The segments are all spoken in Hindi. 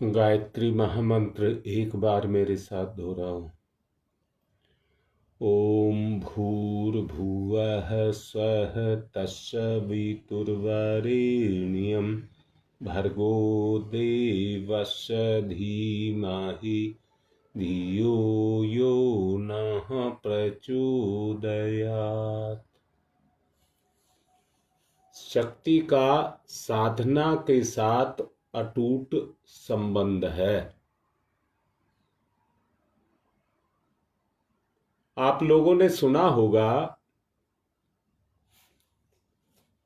गायत्री महामंत्र एक बार मेरे साथ दोहराओ। ओम भूर्भुवः स्वः तत्सवितुर्वरेण्यं भर्गो देवस्य धीमहि धियो यो नः प्रचोदयात्। शक्ति का साधना के साथ अटूट संबंध है। आप लोगों ने सुना होगा,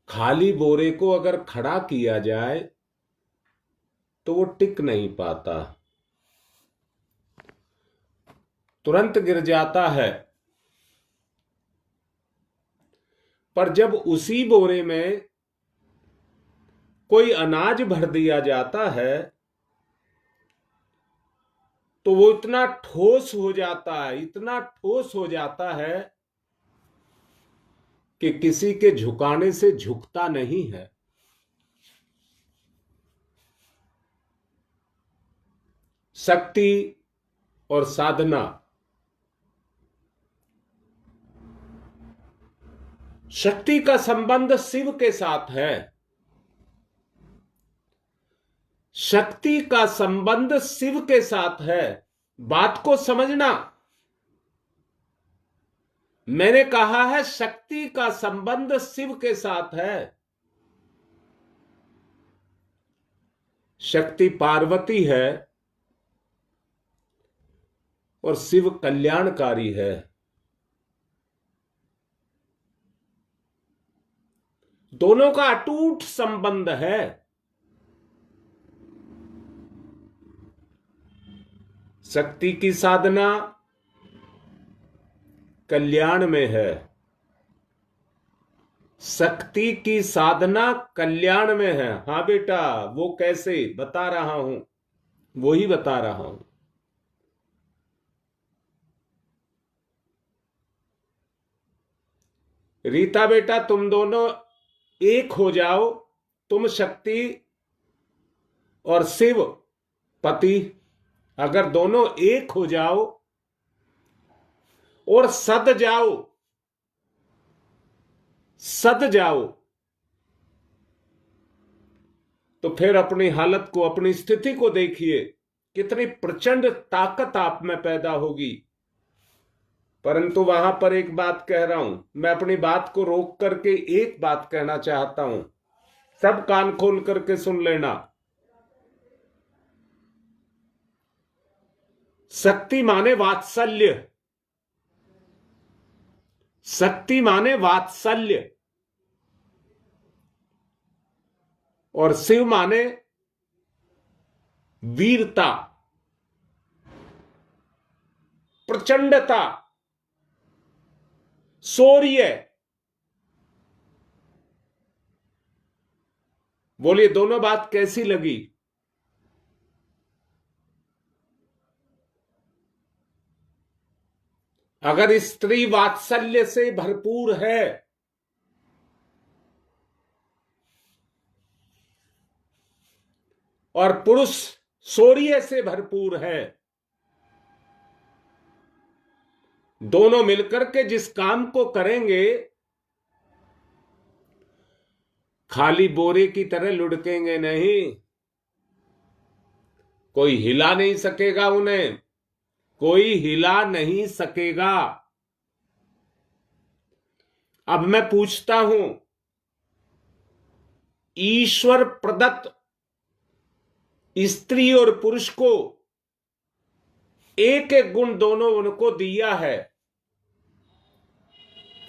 खाली बोरे को अगर खड़ा किया जाए तो वो टिक नहीं पाता, तुरंत गिर जाता है। पर जब उसी बोरे में कोई अनाज भर दिया जाता है तो वो इतना ठोस हो जाता है, इतना ठोस हो जाता है कि किसी के झुकाने से झुकता नहीं है। शक्ति और साधना, शक्ति का संबंध शिव के साथ है। शक्ति का संबंध शिव के साथ है। बात को समझना, मैंने कहा है शक्ति का संबंध शिव के साथ है। शक्ति पार्वती है और शिव कल्याणकारी है। दोनों का अटूट संबंध है। शक्ति की साधना कल्याण में है। शक्ति की साधना कल्याण में है। हाँ बेटा, वो कैसे बता रहा हूं, वो ही बता रहा हूं। रीता बेटा, तुम दोनों एक हो जाओ। तुम शक्ति और शिव पति अगर दोनों एक हो जाओ और सद जाओ तो फिर अपनी हालत को, अपनी स्थिति को देखिए, कितनी प्रचंड ताकत आप में पैदा होगी। परंतु वहां पर एक बात कह रहा हूं, मैं अपनी बात को रोक करके एक बात कहना चाहता हूं। सब कान खोल करके सुन लेना। शक्ति माने वात्सल्य, शक्ति माने वात्सल्य, और शिव माने वीरता, प्रचंडता, शौर्य। बोलिए दोनों बात कैसी लगी? अगर स्त्री वात्सल्य से भरपूर है और पुरुष शौर्य से भरपूर है, दोनों मिलकर के जिस काम को करेंगे, खाली बोरे की तरह लुढ़केंगे नहीं। कोई हिला नहीं सकेगा उन्हें, कोई हिला नहीं सकेगा। अब मैं पूछता हूं, ईश्वर प्रदत्त स्त्री और पुरुष को एक एक गुण दोनों उनको दिया है।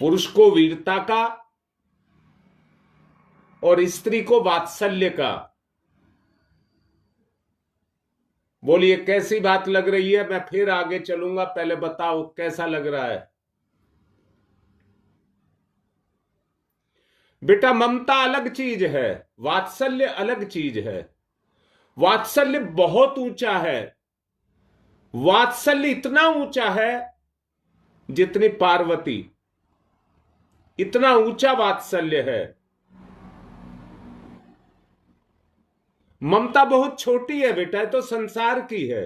पुरुष को वीरता का और स्त्री को वात्सल्य का। बोलिए कैसी बात लग रही है? मैं फिर आगे चलूंगा, पहले बताओ कैसा लग रहा है। बेटा, ममता अलग चीज है, वात्सल्य अलग चीज है। वात्सल्य बहुत ऊंचा है। वात्सल्य इतना ऊंचा है जितनी पार्वती, इतना ऊंचा वात्सल्य है। ममता बहुत छोटी है बेटा, ये तो संसार की है।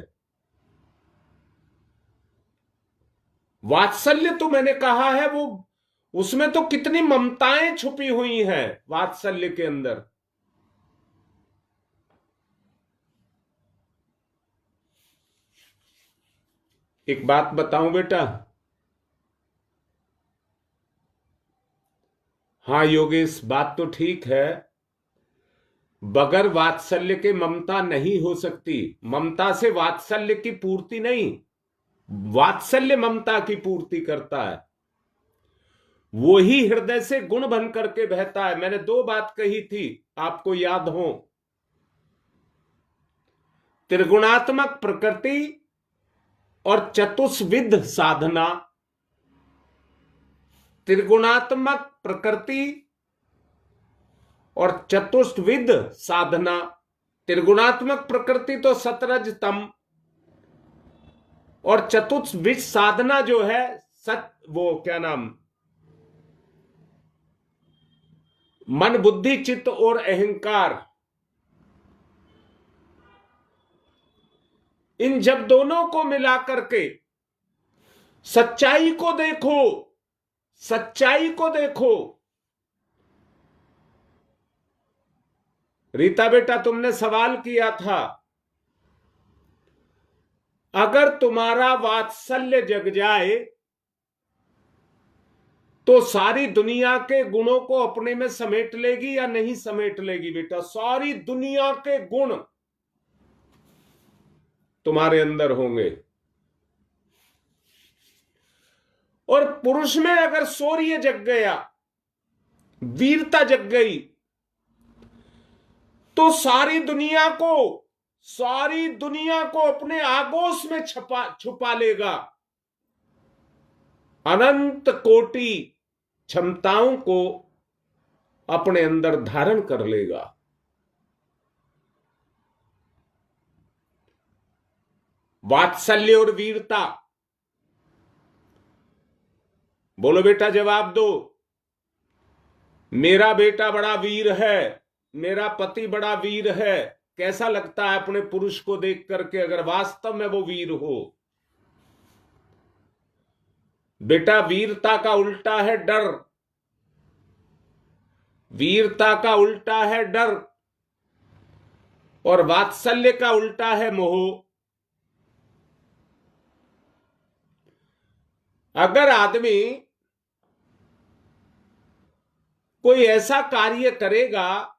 वात्सल्य तो मैंने कहा है वो, उसमें तो कितनी ममताएं छुपी हुई हैं वात्सल्य के अंदर। एक बात बताऊं बेटा, हाँ योगेश बात तो ठीक है, बगैर वात्सल्य के ममता नहीं हो सकती। ममता से वात्सल्य की पूर्ति नहीं, वात्सल्य ममता की पूर्ति करता है। वो ही हृदय से गुण बन करके बहता है। मैंने दो बात कही थी, आपको याद हो, त्रिगुणात्मक प्रकृति और चतुष्विध साधना। त्रिगुणात्मक प्रकृति और चतुष्विध साधना। त्रिगुणात्मक प्रकृति तो सतरज तम, और चतुष्विध साधना जो है वो क्या नाम, मन बुद्धि चित्त और अहंकार। इन जब दोनों को मिलाकर के सच्चाई को देखो, सच्चाई को देखो। रीता बेटा तुमने सवाल किया था, अगर तुम्हारा वात्सल्य जग जाए तो सारी दुनिया के गुणों को अपने में समेट लेगी या नहीं समेट लेगी बेटा? सारी दुनिया के गुण तुम्हारे अंदर होंगे। और पुरुष में अगर शौर्य जग गया, वीरता जग गई, तो सारी दुनिया को अपने आगोश में छुपा लेगा। अनंत कोटि क्षमताओं को अपने अंदर धारण कर लेगा। वात्सल्य और वीरता, बोलो बेटा जवाब दो। मेरा बेटा बड़ा वीर है, मेरा पति बड़ा वीर है, कैसा लगता है अपने पुरुष को देख करके अगर वास्तव में वो वीर हो? बेटा वीरता का उल्टा है डर, वीरता का उल्टा है डर, और वात्सल्य का उल्टा है मोह। अगर आदमी कोई ऐसा कार्य करेगा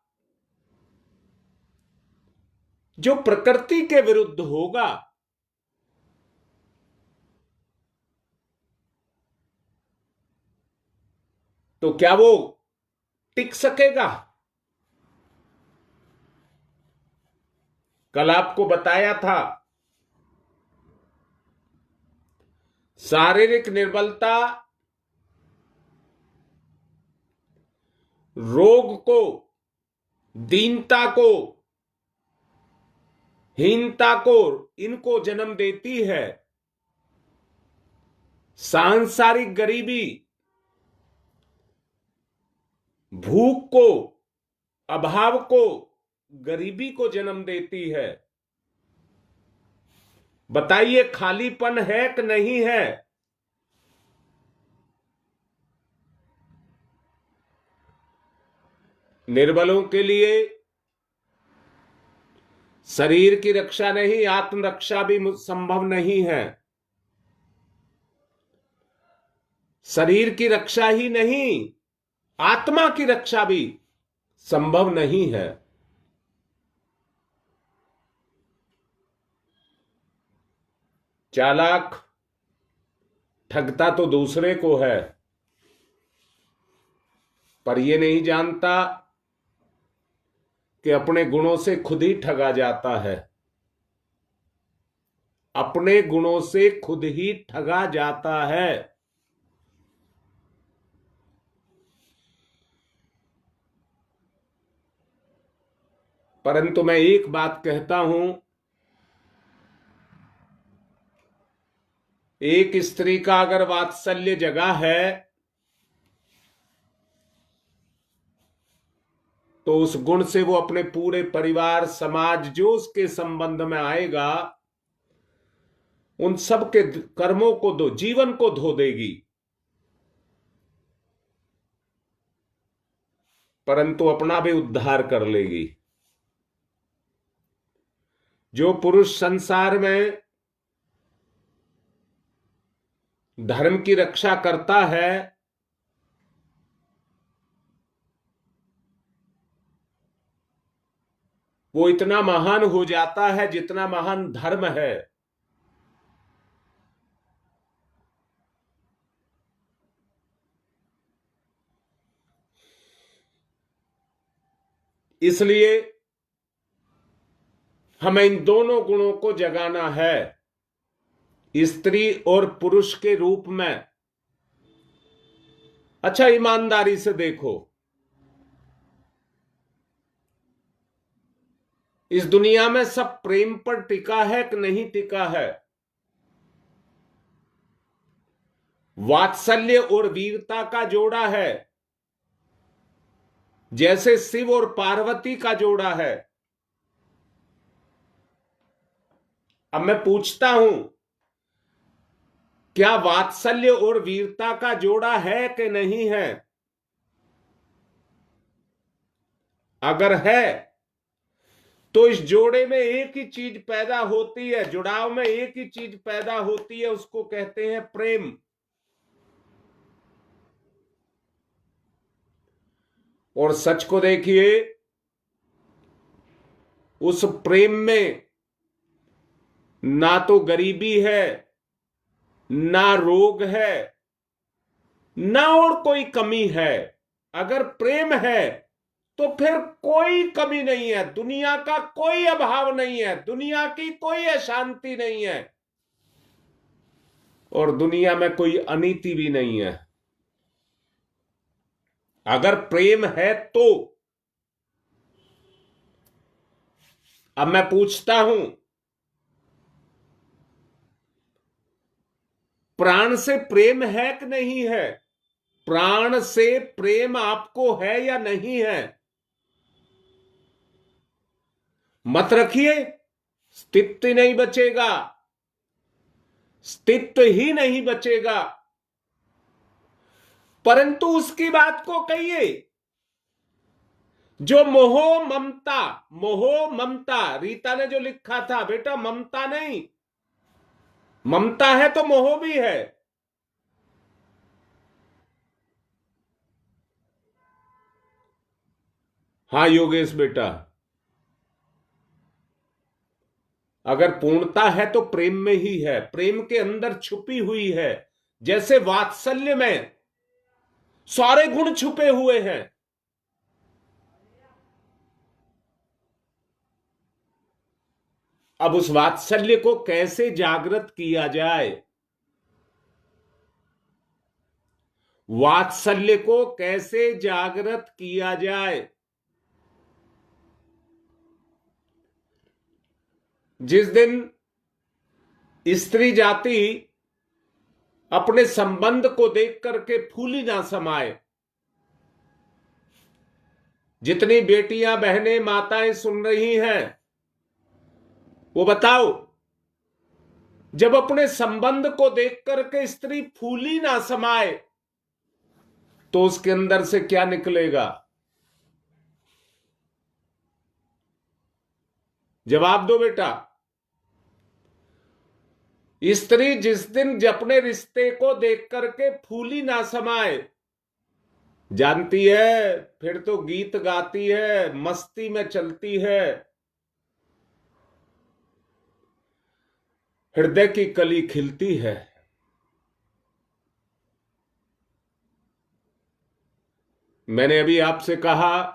जो प्रकृति के विरुद्ध होगा, तो क्या वो टिक सकेगा? कल आपको बताया था, शारीरिक निर्बलता रोग को, दीनता को, हीनता को, इनको जन्म देती है। सांसारिक गरीबी भूख को, अभाव को, गरीबी को जन्म देती है। बताइए खालीपन है कि नहीं है? निर्बलों के लिए शरीर की रक्षा नहीं, आत्मरक्षा भी संभव नहीं है। शरीर की रक्षा ही नहीं, आत्मा की रक्षा भी संभव नहीं है। चालाक ठगता तो दूसरे को है, पर यह नहीं जानता कि अपने गुणों से खुद ही ठगा जाता है। अपने गुणों से खुद ही ठगा जाता है। परंतु मैं एक बात कहता हूं, एक स्त्री का अगर वात्सल्य जगा है तो उस गुण से वो अपने पूरे परिवार, समाज जो उसके संबंध में आएगा, उन सब के कर्मों को जीवन को धो देगी, परंतु अपना भी उद्धार कर लेगी। जो पुरुष संसार में धर्म की रक्षा करता है, वो इतना महान हो जाता है जितना महान धर्म है। इसलिए हमें इन दोनों गुणों को जगाना है, स्त्री और पुरुष के रूप में। अच्छा, ईमानदारी से देखो, इस दुनिया में सब प्रेम पर टिका है कि नहीं टिका है? वात्सल्य और वीरता का जोड़ा है, जैसे शिव और पार्वती का जोड़ा है। अब मैं पूछता हूं, क्या वात्सल्य और वीरता का जोड़ा है कि नहीं है? अगर है तो इस जोड़े में एक ही चीज पैदा होती है, जुड़ाव में एक ही चीज पैदा होती है, उसको कहते हैं प्रेम। और सच को देखिए, उस प्रेम में ना तो गरीबी है, ना रोग है, ना और कोई कमी है। अगर प्रेम है तो फिर कोई कमी नहीं है, दुनिया का कोई अभाव नहीं है, दुनिया की कोई अशांति नहीं है, और दुनिया में कोई अनीति भी नहीं है। अगर प्रेम है तो। अब मैं पूछता हूं, प्राण से प्रेम है कि नहीं है? प्राण से प्रेम आपको है या नहीं है? मत रखिए, अस्तित्व नहीं बचेगा, अस्तित्व ही नहीं बचेगा। परंतु उसकी बात को कहिए, जो मोह ममता, रीता ने जो लिखा था, बेटा ममता नहीं, ममता है तो मोह भी है। हां योगेश बेटा, अगर पूर्णता है तो प्रेम में ही है, प्रेम के अंदर छुपी हुई है। जैसे वात्सल्य में सारे गुण छुपे हुए हैं, अब उस वात्सल्य को कैसे जागृत किया जाए? वात्सल्य को कैसे जागृत किया जाए? जिस दिन स्त्री जाति अपने संबंध को देख करके फूली ना समाए, जितनी बेटियां, बहनें, माताएं सुन रही हैं, वो बताओ, जब अपने संबंध को देख करके स्त्री फूली ना समाए तो उसके अंदर से क्या निकलेगा? जवाब दो बेटा। स्त्री जिस दिन अपने रिश्ते को देख करके फूली ना समाए, जानती है, फिर तो गीत गाती है, मस्ती में चलती है, हृदय की कली खिलती है। मैंने अभी आपसे कहा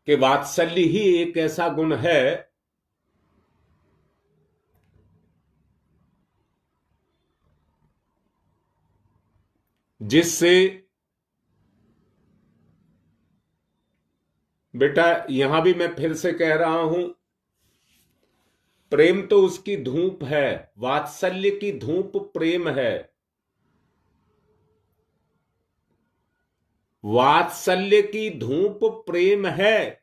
कि वात्सल्य ही एक ऐसा गुण है जिससे, बेटा यहां भी मैं फिर से कह रहा हूं, प्रेम तो उसकी धूप है, वात्सल्य की धूप प्रेम है। वात्सल्य की धूप प्रेम है।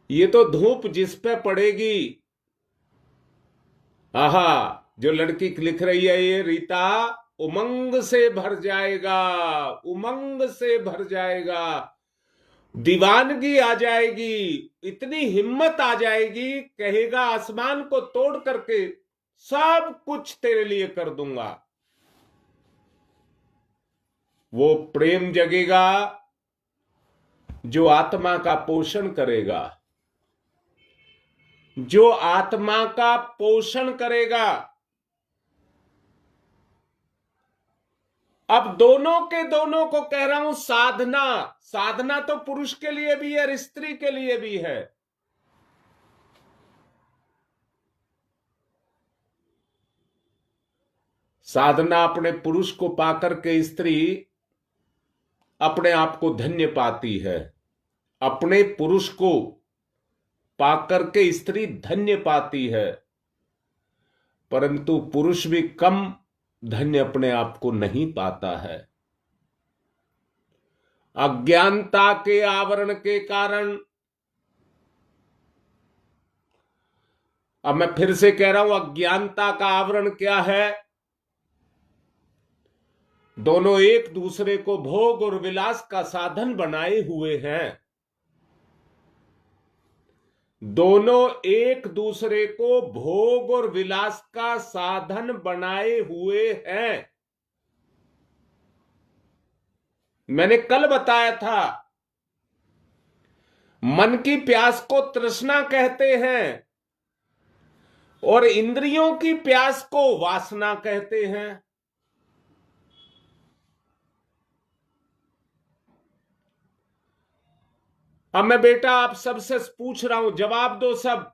ये तो धूप जिस पे पड़ेगी, आहा, जो लड़की लिख रही है ये रीता, उमंग से भर जाएगा, उमंग से भर जाएगा, दीवानगी आ जाएगी, इतनी हिम्मत आ जाएगी, कहेगा आसमान को तोड़ करके सब कुछ तेरे लिए कर दूंगा। वो प्रेम जगेगा जो आत्मा का पोषण करेगा, जो आत्मा का पोषण करेगा। अब दोनों के दोनों को कह रहा हूं, साधना, साधना तो पुरुष के लिए भी है और स्त्री के लिए भी है। साधना अपने पुरुष को पाकर के स्त्री अपने आप को धन्य पाती है, अपने पुरुष को पाकर के स्त्री धन्य पाती है, परंतु पुरुष भी कम धन्य अपने आप को नहीं पाता है। अज्ञानता के आवरण के कारण, अब मैं फिर से कह रहा हूं, अज्ञानता का आवरण क्या है? दोनों एक दूसरे को भोग और विलास का साधन बनाए हुए हैं। दोनों एक दूसरे को भोग और विलास का साधन बनाए हुए हैं। मैंने कल बताया था, मन की प्यास को तृष्णा कहते हैं और इंद्रियों की प्यास को वासना कहते हैं। अब मैं बेटा आप सबसे पूछ रहा हूं, जवाब दो सब।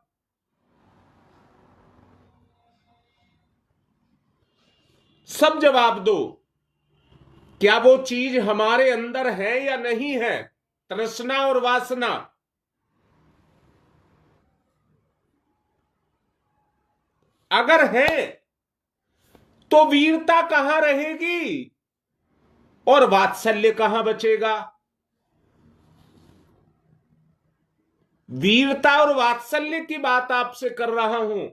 सब जवाब दो, क्या वो चीज हमारे अंदर है या नहीं है? तृष्णा और वासना। अगर है तो वीरता कहां रहेगी और वात्सल्य कहां बचेगा? वीरता और वात्सल्य की बात आपसे कर रहा हूं।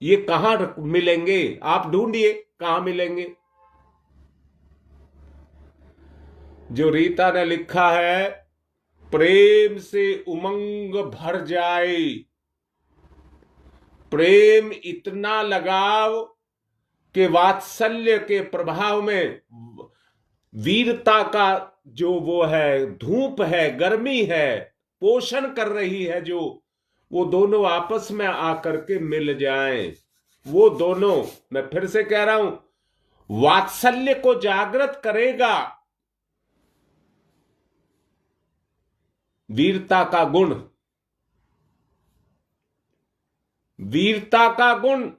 ये कहां मिलेंगे? आप ढूंढिए कहां मिलेंगे। जो रीता ने लिखा है, प्रेम से उमंग भर जाए, प्रेम इतना लगाव कि वात्सल्य के प्रभाव में वीरता का जो वो है, धूप है, गर्मी है, पोषण कर रही है, जो वो दोनों आपस में आकर के मिल जाएं। वो दोनों, मैं फिर से कह रहा हूं, वात्सल्य को जागृत करेगा वीरता का गुण। वीरता का गुण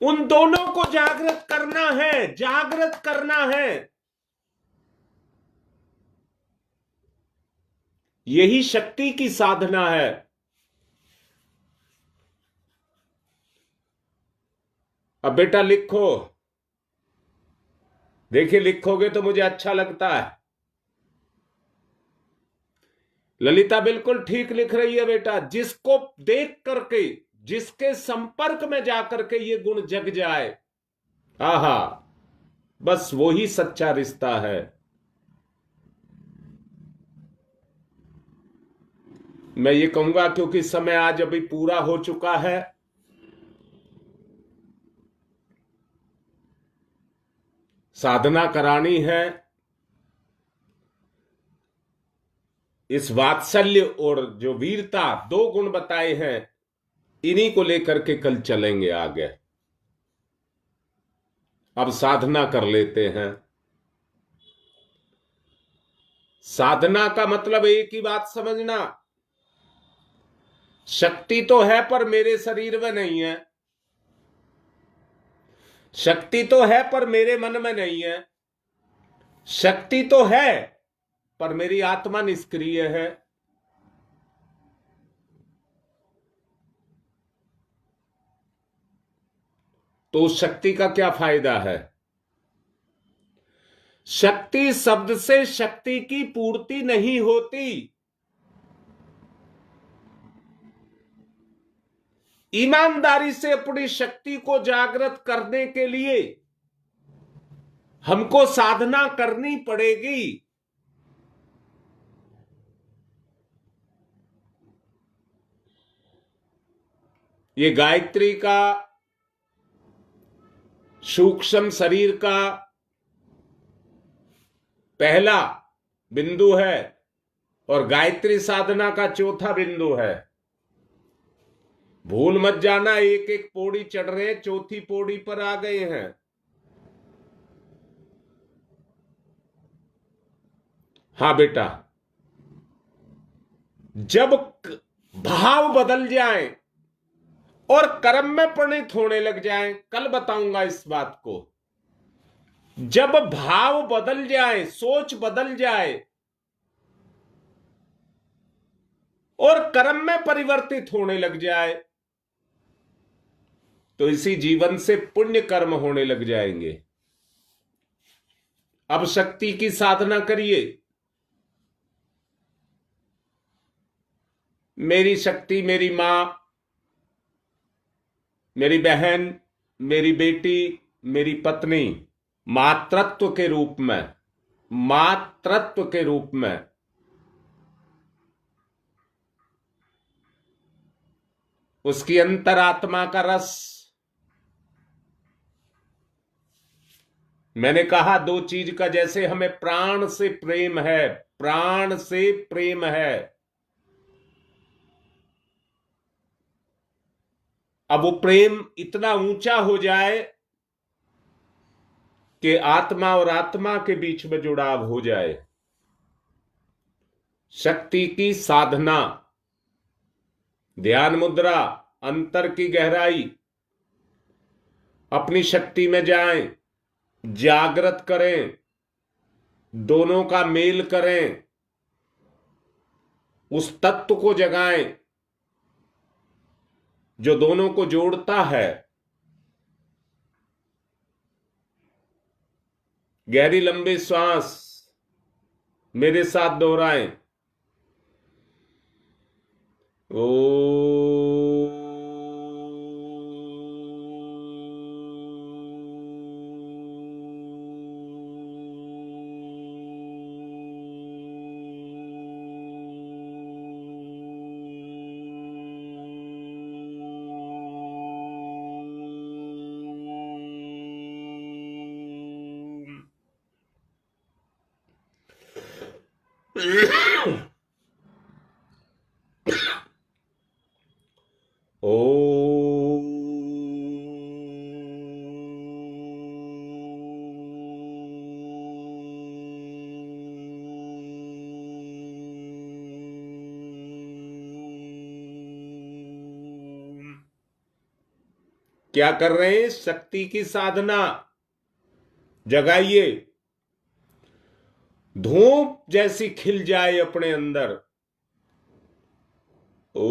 उन दोनों को जागृत करना है, जागृत करना है। यही शक्ति की साधना है। अब बेटा लिखो, देखिए लिखोगे तो मुझे अच्छा लगता है। ललिता बिल्कुल ठीक लिख रही है बेटा। जिसको देख करके, जिसके संपर्क में जाकर के ये गुण जग जाए, आहा, बस वो ही सच्चा रिश्ता है। मैं ये कहूंगा क्योंकि समय आज अभी पूरा हो चुका है। साधना करानी है। इस वात्सल्य और जो वीरता, दो गुण बताए हैं, इन्हीं को लेकर के कल चलेंगे आगे। अब साधना कर लेते हैं। साधना का मतलब एक ही बात समझना, शक्ति तो है पर मेरे शरीर में नहीं है, शक्ति तो है पर मेरे मन में नहीं है, शक्ति तो है पर मेरी आत्मा निष्क्रिय है। तो उस शक्ति का क्या फायदा है? शक्ति शब्द से शक्ति की पूर्ति नहीं होती। ईमानदारी से अपनी शक्ति को जागृत करने के लिए हमको साधना करनी पड़ेगी। ये गायत्री का सूक्ष्म शरीर का पहला बिंदु है और गायत्री साधना का चौथा बिंदु है। भूल मत जाना, एक एक पौड़ी चढ़ रहे हैं, चौथी पौड़ी पर आ गए हैं। हाँ बेटा, जब भाव बदल जाए और कर्म में परिणत होने लग जाए, कल बताऊंगा इस बात को। जब भाव बदल जाए, सोच बदल जाए और कर्म में परिवर्तित होने लग जाए, तो इसी जीवन से पुण्य कर्म होने लग जाएंगे। अब शक्ति की साधना करिए। मेरी शक्ति, मेरी मां, मेरी बहन, मेरी बेटी, मेरी पत्नी, मातृत्व के रूप में, मातृत्व के रूप में उसकी अंतरात्मा का रस। मैंने कहा दो चीज का, जैसे हमें प्राण से प्रेम है, प्राण से प्रेम है। अब वो प्रेम इतना ऊंचा हो जाए कि आत्मा और आत्मा के बीच में जुड़ाव हो जाए। शक्ति की साधना, ध्यान मुद्रा, अंतर की गहराई, अपनी शक्ति में जाएं, जागृत करें, दोनों का मेल करें, उस तत्व को जगाएं जो दोनों को जोड़ता है। गहरी लंबी श्वास मेरे साथ दोहराएं। ओ क्या कर रहे हैं? शक्ति की साधना जगाइए, धूप जैसी खिल जाए अपने अंदर। ओ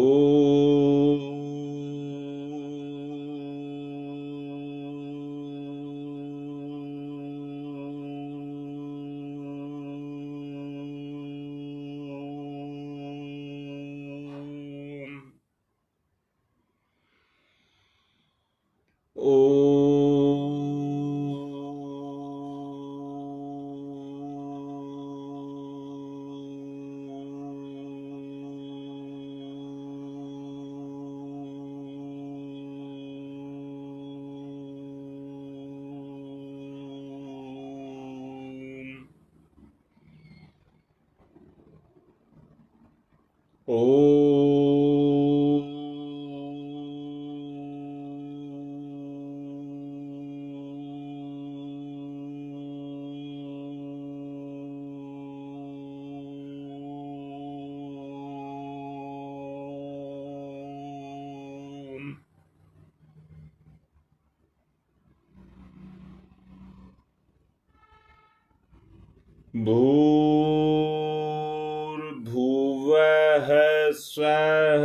भूर्भुवः स्वः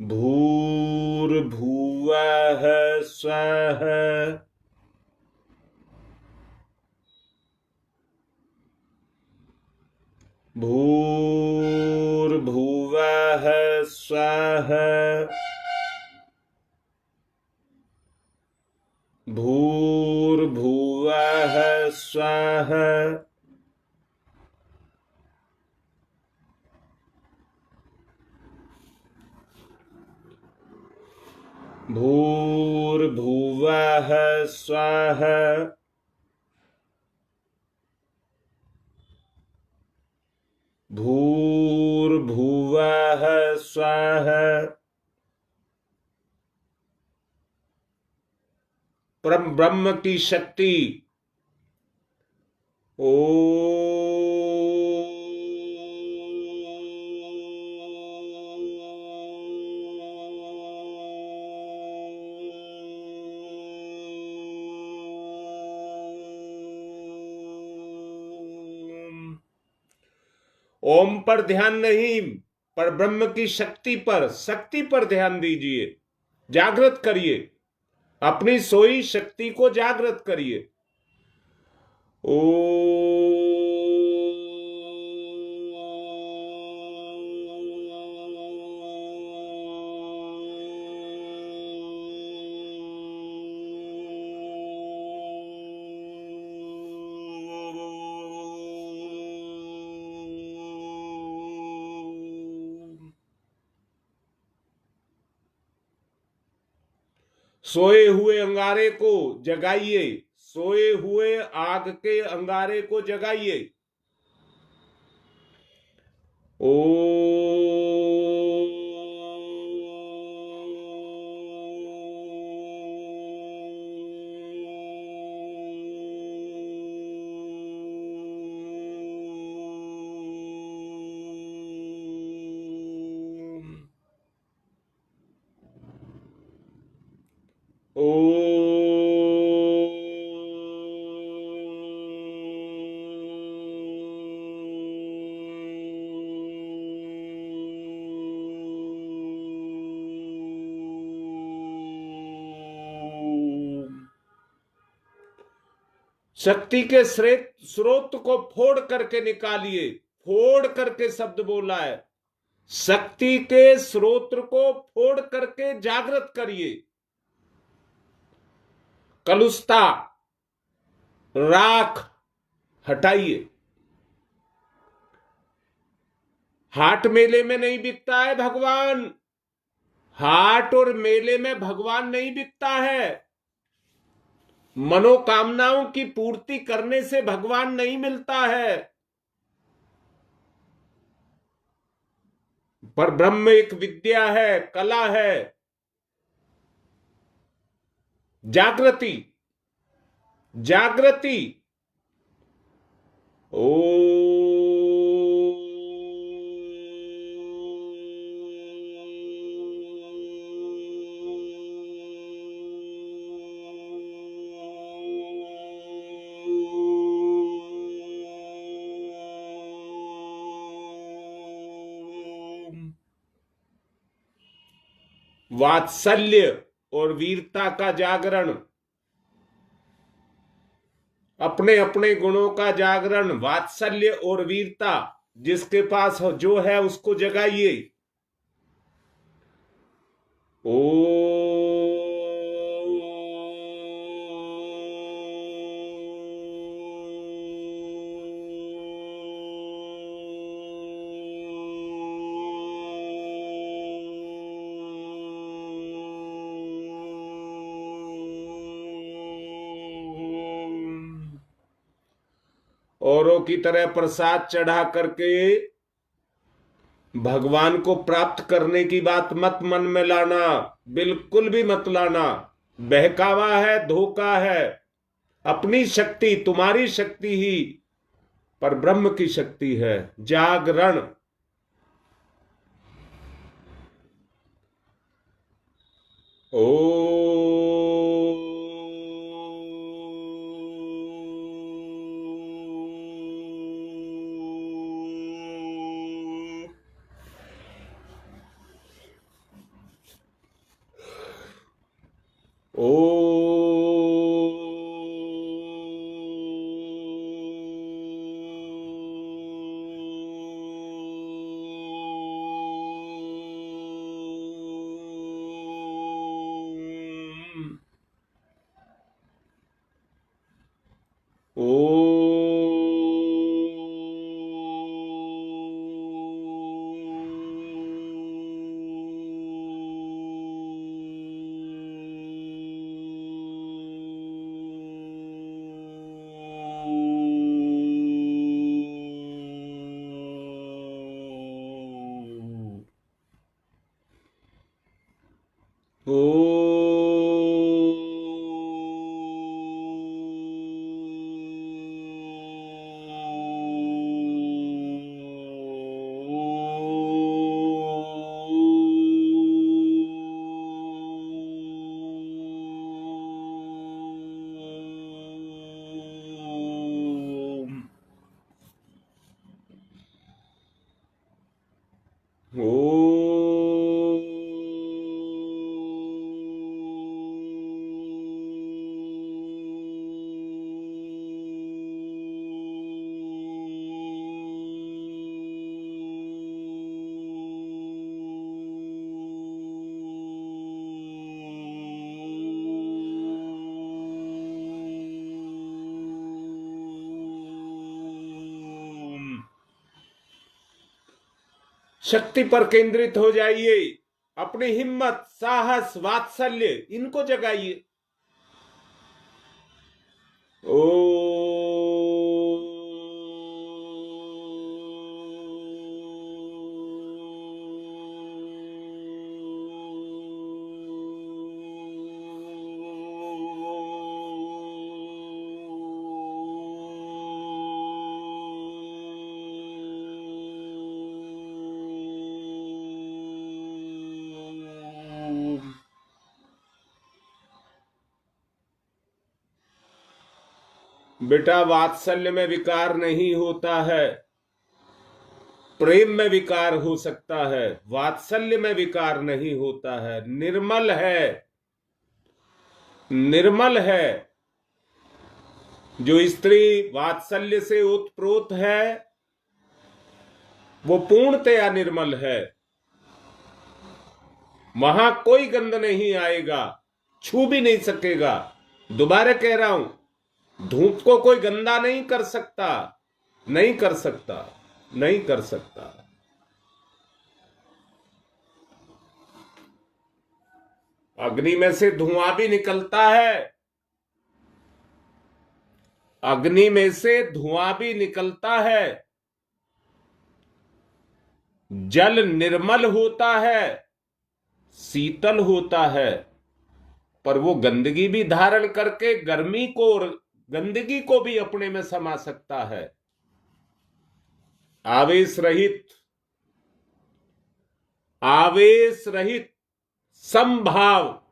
भूर्भुवस्सुः भूर्भुवः स्वः भूर्भुवः स्वः भूर्भुवः स्वः भूर्भुवः स्वः परम ब्रह्म की शक्ति ओम पर ध्यान नहीं, पर ब्रह्म की शक्ति पर ध्यान दीजिए। जागृत करिए, अपनी सोई शक्ति को जागृत करिए। ओ सोए हुए अंगारे को जगाइए, सोए हुए आग के अंगारे को जगाइए। ओ शक्ति के स्रोत को फोड़ करके निकालिए। फोड़ करके शब्द बोला है। शक्ति के स्रोत को फोड़ करके जागृत करिए। कलुषता, राख हटाइए। हाट मेले में नहीं बिकता है भगवान। हाट और मेले में भगवान नहीं बिकता है। मनोकामनाओं की पूर्ति करने से भगवान नहीं मिलता है। पर ब्रह्म एक विद्या है, कला है। जागृति, जागृति। ओ वात्सल्य और वीरता का जागरण, अपने अपने गुणों का जागरण, वात्सल्य और वीरता जिसके पास जो है उसको जगाइए। ओ औरों की तरह प्रसाद चढ़ा करके भगवान को प्राप्त करने की बात मत मन में लाना, बिल्कुल भी मत लाना। बहकावा है, धोखा है। अपनी शक्ति, तुम्हारी शक्ति ही पर ब्रह्म की शक्ति है। जागरण। ओ ओ ओ शक्ति पर केंद्रित हो जाइए। अपनी हिम्मत, साहस, वात्सल्य इनको जगाइए। ओ बेटा, वात्सल्य में विकार नहीं होता है, प्रेम में विकार हो सकता है, वात्सल्य में विकार नहीं होता है। निर्मल है, निर्मल है। जो स्त्री वात्सल्य से ओतप्रोत है वो पूर्णतया निर्मल है। वहां कोई गंध नहीं आएगा, छू भी नहीं सकेगा। दोबारा कह रहा हूं, धूप को कोई गंदा नहीं कर सकता, नहीं कर सकता, नहीं कर सकता। अग्नि में से धुआं भी निकलता है, अग्नि में से धुआं भी निकलता है। जल निर्मल होता है, शीतल होता है, पर वो गंदगी भी धारण करके गर्मी को और गंदगी को भी अपने में समा सकता है। आवेश रहित, आवेश रहित समभाव।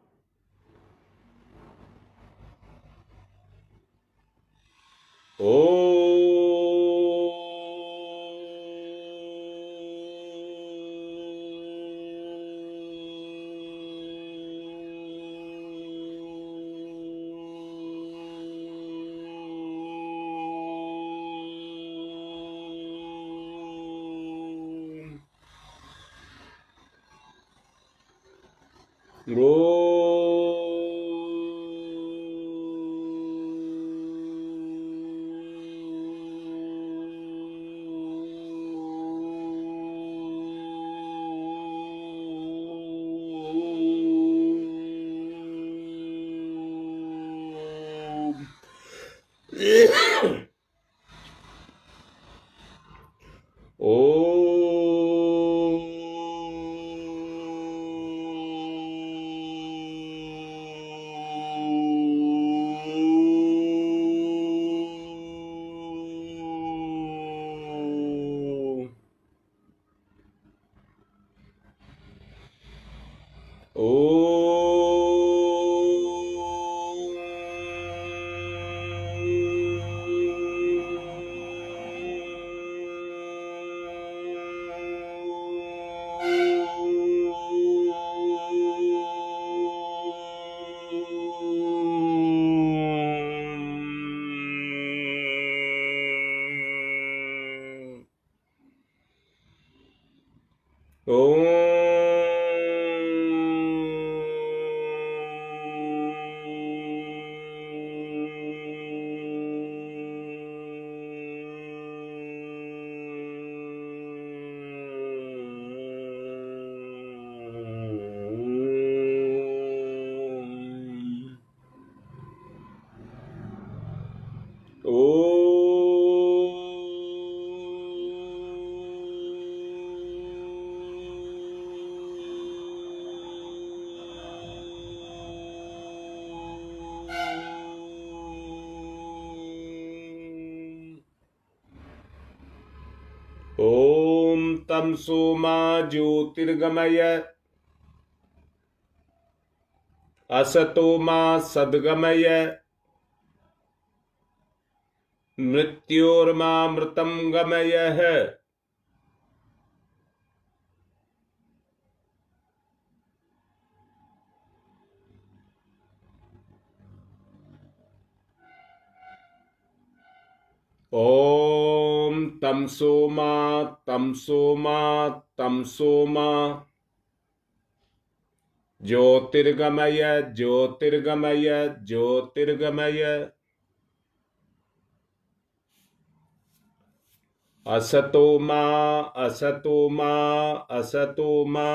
ओ ओ ओम तमसो मा ज्योतिर्गमय असतो मा सद्गमय मृत्योर्मामृतं गमयः। ओम तमसो मा तमसो मा तमसो मा ज्योतिर्गमय ज्योतिर्गमय ज्योतिर्गमय असतो मा असतो मा असतो मा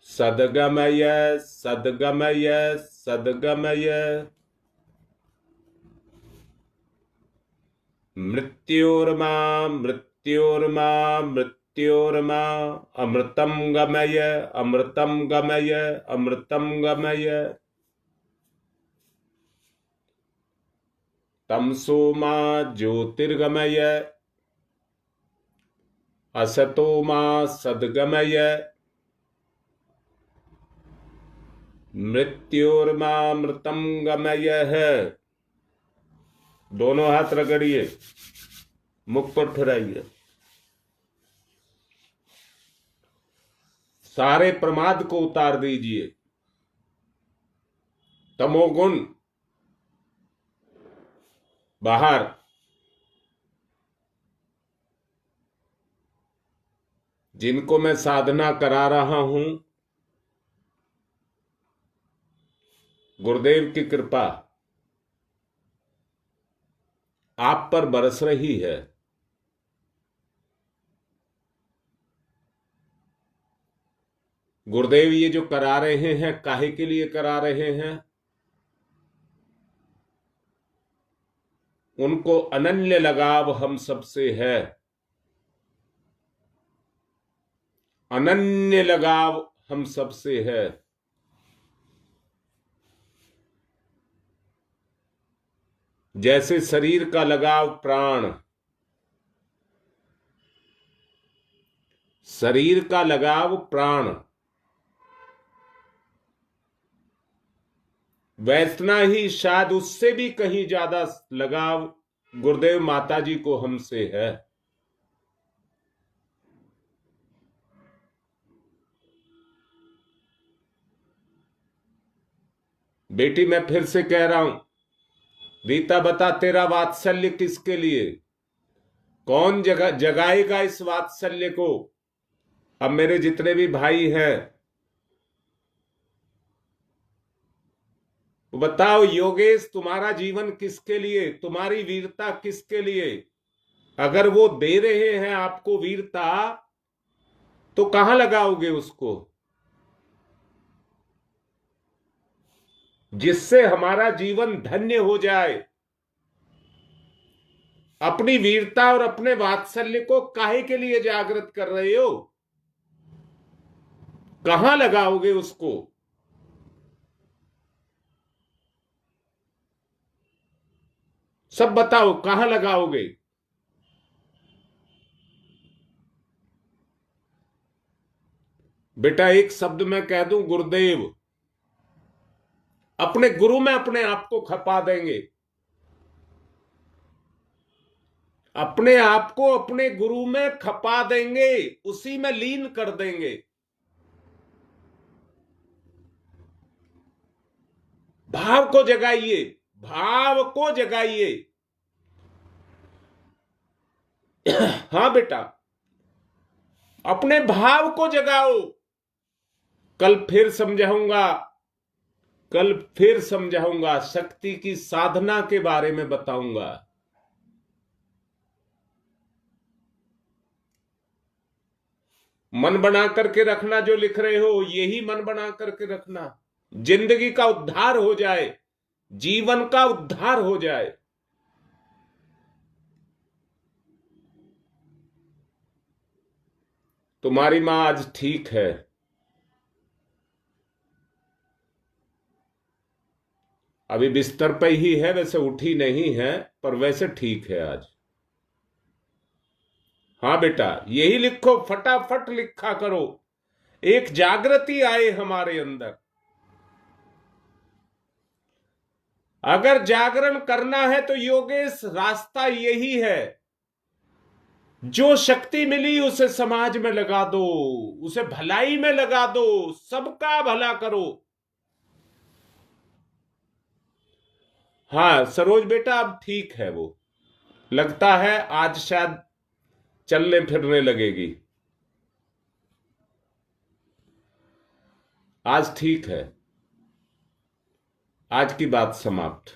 सद्गमय सद्गमय सद्गमय मृत्योर्मा मृत्योर्मा मृत्योर्मा अमृतं गमय अमृतं गमय अमृतं गमय तमसो मा ज्योतिर्गमय असतो मा सद्गमय मृत्योर्मामृतं गमयः। दोनों हाथ रगड़िए, मुख पर ठहराइए। सारे प्रमाद को उतार दीजिए। तमोगुण बाहर, जिनको मैं साधना करा रहा हूं, गुरुदेव की कृपा आप पर बरस रही है। गुरुदेव ये जो करा रहे हैं, काहे के लिए करा रहे हैं? उनको अनन्य लगाव हम सबसे है, अनन्य लगाव हम सबसे है। जैसे शरीर का लगाव प्राण, शरीर का लगाव प्राण, वैतना ही शायद उससे भी कहीं ज्यादा लगाव गुरुदेव माता जी को हमसे है। बेटी, मैं फिर से कह रहा हूं, रीता बता, तेरा वात्सल्य किसके लिए? कौन जगाएगा इस वात्सल्य को? अब मेरे जितने भी भाई हैं, बताओ योगेश, तुम्हारा जीवन किसके लिए? तुम्हारी वीरता किसके लिए? अगर वो दे रहे हैं आपको वीरता, तो कहां लगाओगे उसको? जिससे हमारा जीवन धन्य हो जाए। अपनी वीरता और अपने वात्सल्य को काहे के लिए जागृत कर रहे हो? कहां लगाओगे उसको? सब बताओ, कहां लगाओगे? बेटा, एक शब्द मैं कह दूं, गुरुदेव। अपने गुरु में अपने आप को खपा देंगे, अपने आप को अपने गुरु में खपा देंगे, उसी में लीन कर देंगे। भाव को जगाइए, भाव को जगाइए। हां बेटा, अपने भाव को जगाओ। कल फिर समझाऊंगा, कल फिर समझाऊंगा, शक्ति की साधना के बारे में बताऊंगा। मन बना करके रखना, जो लिख रहे हो यही मन बना करके रखना। जिंदगी का उद्धार हो जाए, जीवन का उद्धार हो जाए। तुम्हारी मां आज ठीक है, अभी बिस्तर पे ही है, वैसे उठी नहीं है, पर वैसे ठीक है आज। हाँ बेटा, यही लिखो, फटाफट लिखा करो, एक जागृति आए हमारे अंदर। अगर जागरण करना है तो योगेश रास्ता यही है, जो शक्ति मिली उसे समाज में लगा दो, उसे भलाई में लगा दो, सबका भला करो। हाँ सरोज बेटा, अब ठीक है, वो लगता है आज शायद चलने फिरने लगेगी, आज ठीक है। आज की बात समाप्त।